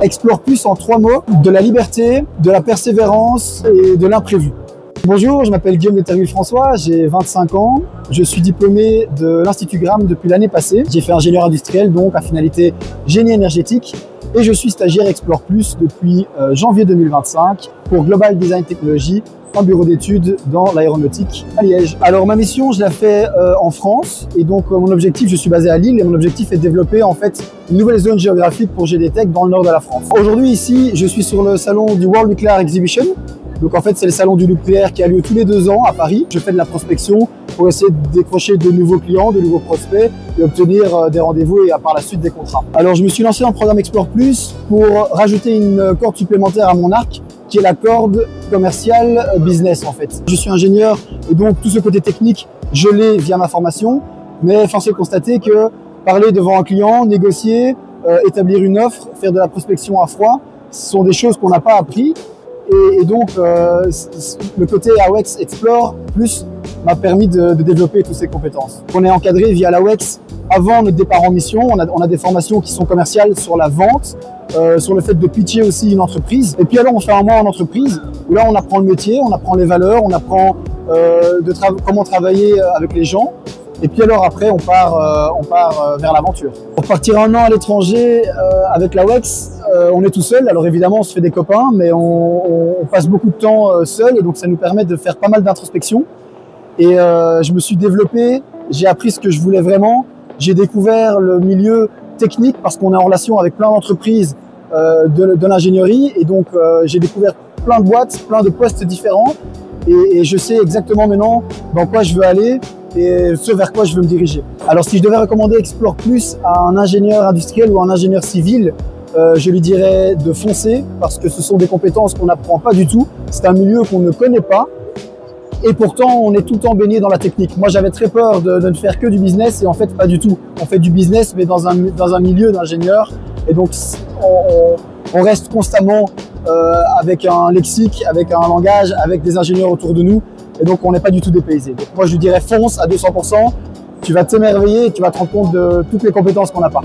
Explore plus en 3 mots, de la liberté, de la persévérance et de l'imprévu. Bonjour, je m'appelle Guillaume de Terville-François, j'ai 25 ans. Je suis diplômé de l'Institut Gram depuis l'année passée. J'ai fait ingénieur industriel, donc à finalité génie énergétique. Et je suis stagiaire Explore Plus depuis janvier 2025 pour Global Design Technology, un bureau d'études dans l'aéronautique à Liège. Alors ma mission, je la fais en France et donc mon objectif, je suis basé à Lille et mon objectif est de développer en fait une nouvelle zone géographique pour GDTech dans le nord de la France. Aujourd'hui ici, je suis sur le salon du World Nuclear Exhibition. Donc en fait, c'est le salon du nucléaire qui a lieu tous les 2 ans à Paris. Je fais de la prospection pour essayer de décrocher de nouveaux clients, de nouveaux prospects et obtenir des rendez-vous et par la suite des contrats. Alors je me suis lancé dans le programme Explore Plus pour rajouter une corde supplémentaire à mon arc qui est la corde commerciale business en fait. Je suis ingénieur et donc tout ce côté technique, je l'ai via ma formation, mais force est de constater que parler devant un client, négocier, établir une offre, faire de la prospection à froid, ce sont des choses qu'on n'a pas appris. Et donc, le côté AWEX Explore Plus m'a permis de développer toutes ces compétences. On est encadré via l'AWEX avant notre départ en mission. On a des formations qui sont commerciales sur la vente, sur le fait de pitcher aussi une entreprise. Et puis alors, on fait un mois en entreprise où là, on apprend le métier, on apprend les valeurs, on apprend comment travailler avec les gens. Et puis alors après, on part vers l'aventure. Pour partir 1 an à l'étranger avec l'AWEX, on est tout seul. Alors évidemment, on se fait des copains, mais on passe beaucoup de temps seul et donc ça nous permet de faire pas mal d'introspection. Et je me suis développé, j'ai appris ce que je voulais vraiment. J'ai découvert le milieu technique parce qu'on est en relation avec plein d'entreprises de l'ingénierie et donc j'ai découvert plein de boîtes, plein de postes différents et je sais exactement maintenant dans quoi je veux aller et ce vers quoi je veux me diriger. Alors si je devais recommander Explore Plus à un ingénieur industriel ou un ingénieur civil, je lui dirais de foncer parce que ce sont des compétences qu'on n'apprend pas du tout. C'est un milieu qu'on ne connaît pas et pourtant on est tout le temps baigné dans la technique. Moi j'avais très peur de ne faire que du business et en fait pas du tout. On fait du business mais dans un milieu d'ingénieurs et donc on reste constamment avec un lexique, avec un langage, avec des ingénieurs autour de nous. Et donc, on n'est pas du tout dépaysé. Donc, moi, je lui dirais fonce à 200%. Tu vas t'émerveiller et tu vas te rendre compte de toutes les compétences qu'on n'a pas.